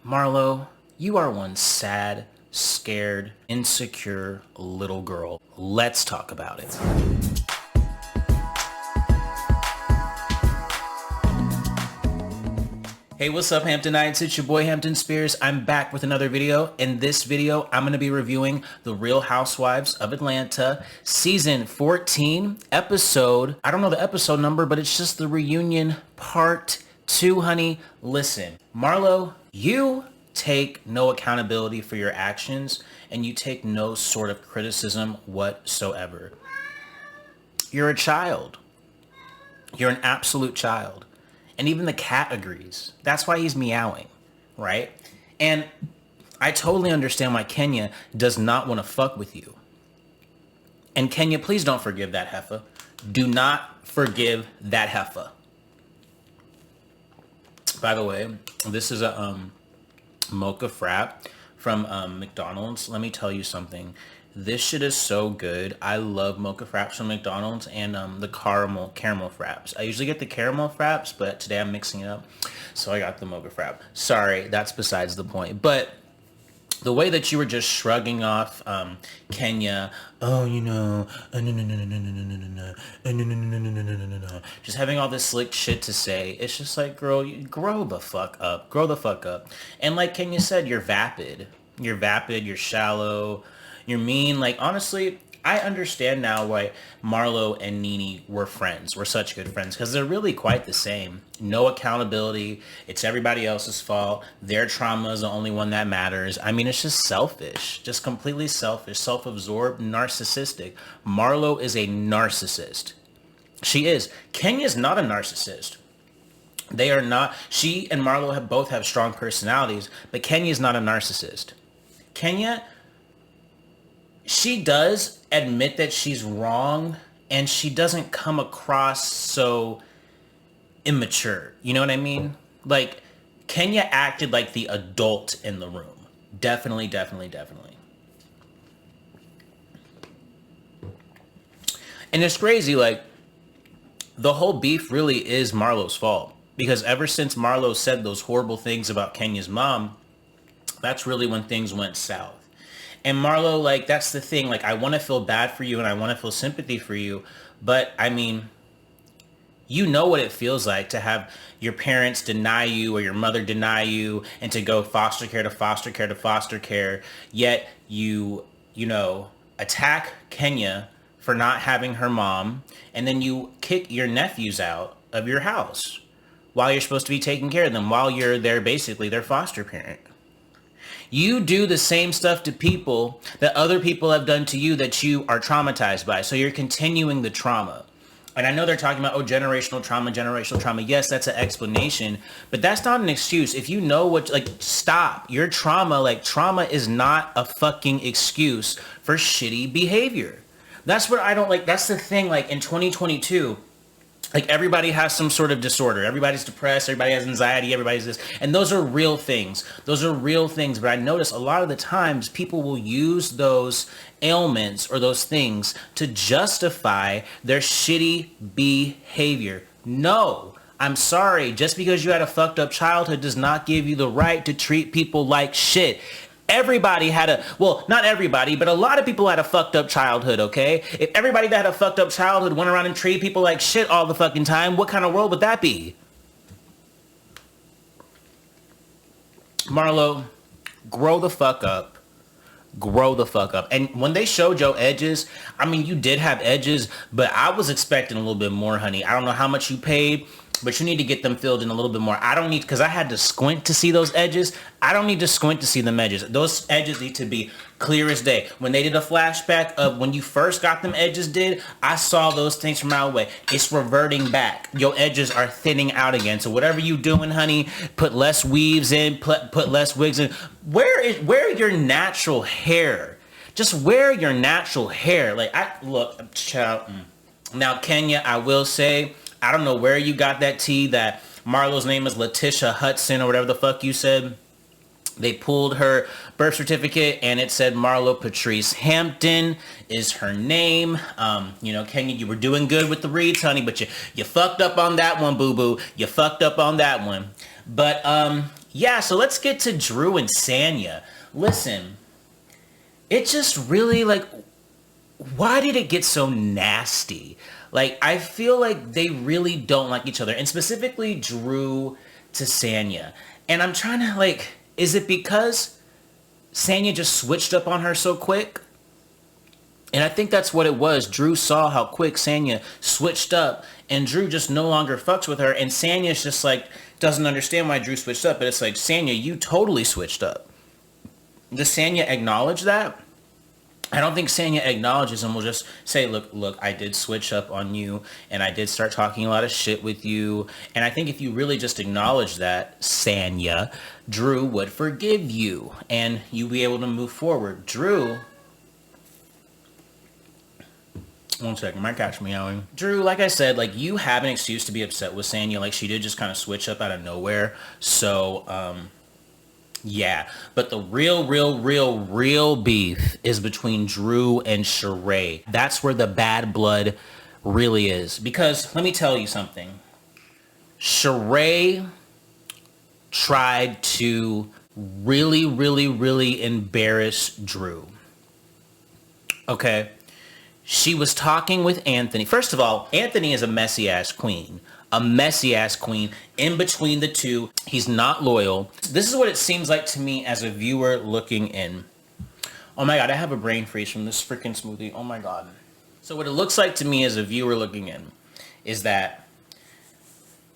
Marlo, you are one sad, scared, insecure little girl. Let's talk about it. Hey, what's up, Hamptonites? It's your boy Hampton Spears. I'm back with another video. In this video, I'm going to be reviewing the Real Housewives of Atlanta season 14 episode. I don't know the episode number, but it's just the reunion part 2, honey. Listen, Marlo, you take no accountability for your actions and you take no sort of criticism whatsoever. You're a child. You're an absolute child. And even the cat agrees. That's why he's meowing, right? And I totally understand why Kenya does not want to fuck with you. And Kenya, please don't forgive that heifer. Do not forgive that heifer. By the way, this is a mocha frap from McDonald's. Let me tell you something. This shit is so good. I love mocha fraps from McDonald's and the caramel fraps. I usually get the caramel fraps, but today I'm mixing it up. So I got the mocha frap. Sorry, that's besides the point. But the way that you were just shrugging off Kenya, just having all this slick shit to say, it's just like, girl, grow the fuck up. Grow the fuck up. And like Kenya said, you're vapid. You're vapid, you're shallow, you're mean. Like, honestly, I understand now why Marlo and NeNe were friends, were such good friends, because they're really quite the same. No accountability. It's everybody else's fault. Their trauma is the only one that matters. I mean, it's just selfish, just completely selfish, self-absorbed, narcissistic. Marlo is a narcissist. She is. Kenya's not a narcissist. They are not. She and Marlo both have strong personalities, but Kenya's not a narcissist. Kenya, she does admit that she's wrong, and she doesn't come across so immature. You know what I mean? Like, Kenya acted like the adult in the room. Definitely, definitely, definitely. And it's crazy, like, the whole beef really is Marlo's fault. Because ever since Marlo said those horrible things about Kenya's mom, that's really when things went south. And Marlo, like, that's the thing. Like, I want to feel bad for you and I want to feel sympathy for you. But, I mean, you know what it feels like to have your parents deny you or your mother deny you and to go foster care to foster care to foster care. Yet you attack Kenya for not having her mom. And then you kick your nephews out of your house while you're supposed to be taking care of them, while you're basically their foster parent. You do the same stuff to people that other people have done to you that you are traumatized by. So you're continuing the trauma. And I know they're talking about, generational trauma. Yes, that's an explanation, but that's not an excuse. If you know what, stop. Your trauma is not a fucking excuse for shitty behavior. That's what I don't like. That's the thing, in 2022, everybody has some sort of disorder. Everybody's depressed. Everybody has anxiety. Everybody's this. And those are real things. Those are real things. But I notice a lot of the times people will use those ailments or those things to justify their shitty behavior. No, I'm sorry. Just because you had a fucked up childhood does not give you the right to treat people like shit. Everybody had not everybody, but a lot of people had a fucked up childhood, okay? If everybody that had a fucked up childhood went around and treated people like shit all the fucking time, what kind of world would that be? Marlo, grow the fuck up. Grow the fuck up. And when they showed your edges, I mean, you did have edges, but I was expecting a little bit more, honey. I don't know how much you paid, but you need to get them filled in a little bit more. I don't need, because I had to squint to see those edges. I don't need to squint to see them edges. Those edges need to be clear as day. When they did a flashback of when you first got them edges I saw those things from out way. It's reverting back. Your edges are thinning out again. So whatever you doing, honey, put less weaves in, put less wigs in. Wear your natural hair. Just wear your natural hair. Child. Now, Kenya, I will say, I don't know where you got that tea that Marlo's name is Letitia Hudson or whatever the fuck you said. They pulled her birth certificate and it said Marlo Patrice Hampton is her name. Kenya, you were doing good with the reads, honey, but you fucked up on that one, boo-boo. You fucked up on that one. But Yeah, so let's get to Drew and Sanya. Listen, it just really, like, why did it get so nasty? Like, I feel like they really don't like each other, and specifically Drew to Sanya. And I'm trying to, like, is it because Sanya just switched up on her so quick? And I think that's what it was. Drew saw how quick Sanya switched up, and Drew just no longer fucks with her, and Sanya's just like, doesn't understand why Drew switched up, but it's like, Sanya, you totally switched up. Does Sanya acknowledge that? I don't think Sanya acknowledges and will just say, look, I did switch up on you, and I did start talking a lot of shit with you. And I think if you really just acknowledge that, Sanya, Drew would forgive you, and you'd be able to move forward. Drew... One second, my cat's meowing. Drew, like I said, like, you have an excuse to be upset with Sanya. Like, she did just kind of switch up out of nowhere. So, yeah. But the real beef is between Drew and Shereé. That's where the bad blood really is. Because, let me tell you something. Shereé tried to really embarrass Drew. Okay? She was talking with Anthony. First of all, Anthony is a messy-ass queen. A messy-ass queen. In between the two, he's not loyal. This is what it seems like to me as a viewer looking in. Oh my God, I have a brain freeze from this freaking smoothie. Oh my God. So what it looks like to me as a viewer looking in is that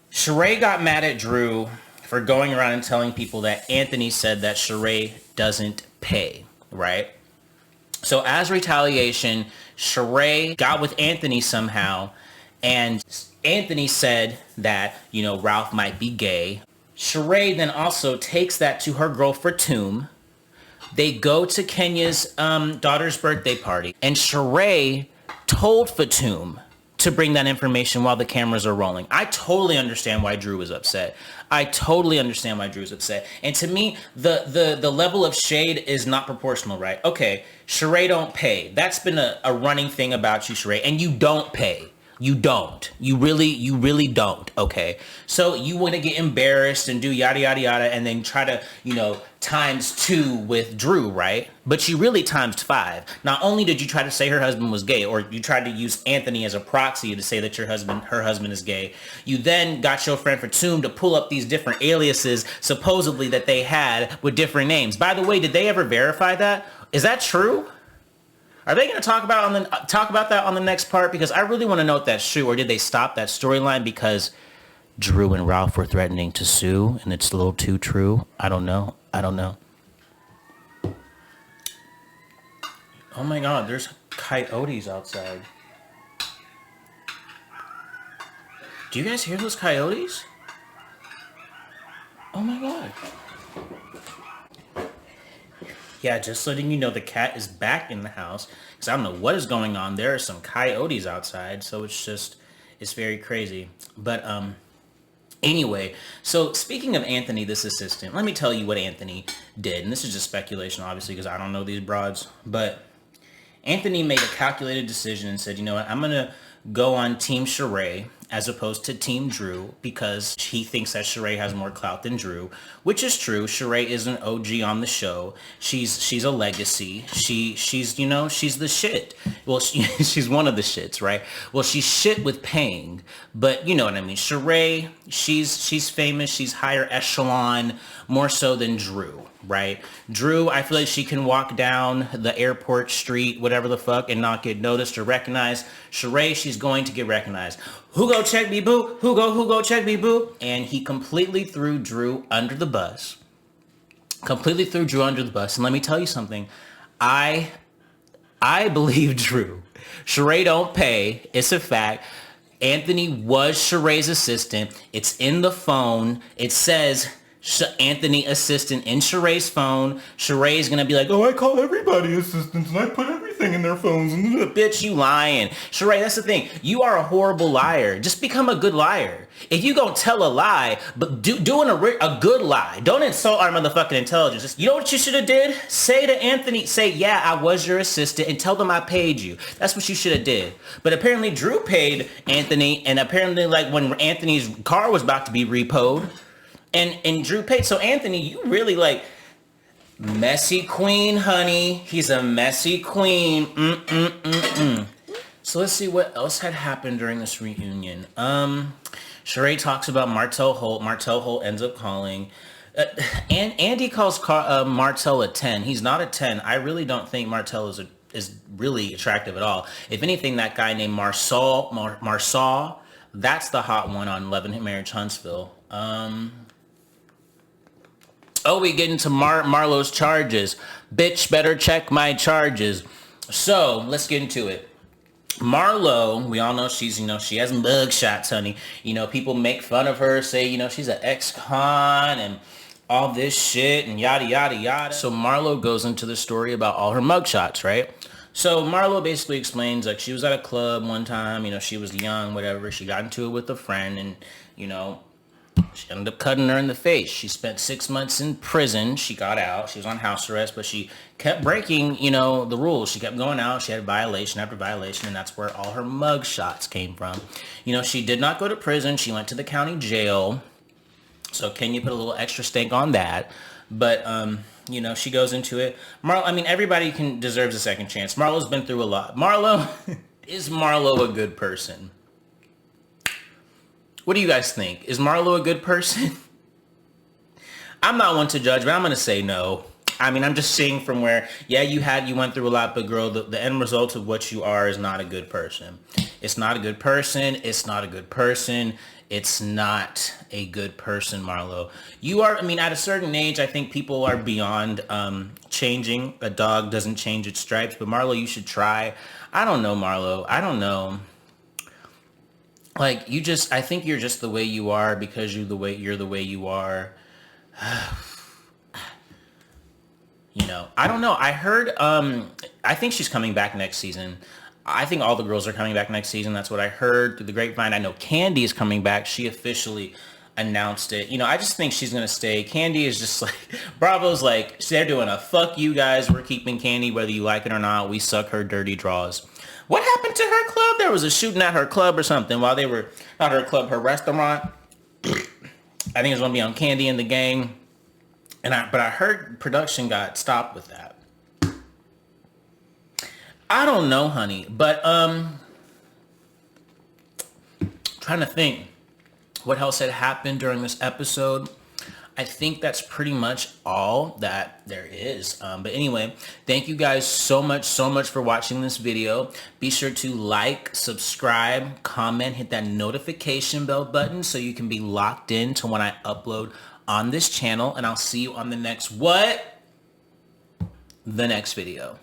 Shereé got mad at Drew for going around and telling people that Anthony said that Shereé doesn't pay, right? So as retaliation, Shereé got with Anthony somehow, and Anthony said that, you know, Ralph might be gay. Shereé then also takes that to her girl Fatum. They go to Kenya's daughter's birthday party, and Shereé told Fatum to bring that information while the cameras are rolling. I totally understand why Drew was upset. I totally understand why Drew's upset. And to me, the level of shade is not proportional, right? Okay, Shereé don't pay. That's been a running thing about you, Shereé. And you don't pay. You don't. You really don't, okay? So you want to get embarrassed and do yada, yada, yada, and then try to, you know, ×2 with Drew, right? But you really ×5. Not only did you try to say her husband was gay, or you tried to use Anthony as a proxy to say that her husband is gay, you then got your friend Fatum to pull up these different aliases, supposedly that they had with different names. By the way, did they ever verify that? Is that true? Are they going to talk about that on the next part? Because I really want to know if that's true, or did they stop that storyline because Drew and Ralph were threatening to sue, and it's a little too true? I don't know. Oh my God, there's coyotes outside. Do you guys hear those coyotes? Oh my God. Yeah, just letting you know, the cat is back in the house, because I don't know what is going on. There are some coyotes outside, so it's very crazy. But anyway, so speaking of Anthony, this assistant, let me tell you what Anthony did. And this is just speculation, obviously, because I don't know these broads. But Anthony made a calculated decision and said, you know what, I'm going to go on Team Shereé as opposed to Team Drew, because he thinks that Shereé has more clout than Drew, which is true. Shereé is an OG on the show. She's a legacy. She's you know, she's the shit. Well, she's one of the shits, right? Well, she's shit with paying, but you know what I mean. Shereé, she's famous. She's higher echelon, more so than Drew, right? Drew, I feel like she can walk down the airport street, whatever the fuck, and not get noticed or recognized. Shereé, she's going to get recognized. Who go check me, boo? Who go check me, boo? And he completely threw Drew under the bus. And let me tell you something. I believe Drew. Shereé don't pay. It's a fact. Anthony was Shereé's assistant. It's in the phone. It says Anthony assistant in Shereé's phone. Shereé's gonna be like, oh, I call everybody assistants and I put everything in their phones. Bitch, you lying. Shereé, that's the thing. You are a horrible liar. Just become a good liar. If you gonna tell a lie, but doing a good lie, don't insult our motherfucking intelligence. You know what you should have did? Say to Anthony, say, yeah, I was your assistant, and tell them I paid you. That's what you should have did. But apparently Drew paid Anthony, and apparently, like, when Anthony's car was about to be repoed, And Drew paid. So Anthony, you really like messy queen, honey. He's a messy queen. So let's see what else had happened during this reunion. Shereé talks about Martell Holt. Martell Holt ends up calling. And Andy calls Martell a 10. He's not a 10. I really don't think Martell is really attractive at all. If anything, that guy named Marcille, that's the hot one on Love and Marriage Huntsville. Oh, we get into Marlo's charges. Bitch, better check my charges. So let's get into it. Marlo, we all know she's, she has mug shots, honey. People make fun of her, say, she's an ex-con and all this shit and yada, yada, yada. So Marlo goes into the story about all her mug shots, right? So Marlo basically explains, like, she was at a club one time, she was young, whatever. She got into it with a friend and, she ended up cutting her in the face. She spent 6 months in prison. She got out. She was on house arrest, but she kept breaking, the rules. She kept going out. She had violation after violation, and that's where all her mug shots came from. She did not go to prison. She went to the county jail. So can you put a little extra stink on that? But, she goes into it. Everybody deserves a second chance. Marlo's been through a lot. Is Marlo a good person? What do you guys think? Is Marlo a good person? I'm not one to judge, but I'm going to say no. I'm just seeing from where, yeah, you went through a lot, but girl, the end result of what you are is not a good person. It's not a good person. It's not a good person. It's not a good person, Marlo. You are, at a certain age, I think people are beyond changing. A dog doesn't change its stripes, but Marlo, you should try. I don't know, Marlo. I don't know. Like, I think you're just the way you are because you're the way you are. I don't know. I heard, I think she's coming back next season. I think all the girls are coming back next season. That's what I heard through the grapevine. I know Kandi is coming back. She officially announced it. I just think she's going to stay. Kandi is just like, Bravo's like, they're doing a fuck you guys. We're keeping Kandi whether you like it or not. We suck her dirty draws. What happened to her club? There was a shooting at her club or something while they were, not her club, her restaurant. I think it was going to be on Kandi and the gang. But I heard production got stopped with that. I don't know, honey. But, trying to think what else had happened during this episode. I think that's pretty much all that there is. But anyway, thank you guys so much for watching this video. Be sure to like, subscribe, comment, hit that notification bell button so you can be locked in to when I upload on this channel. And I'll see you on the next video.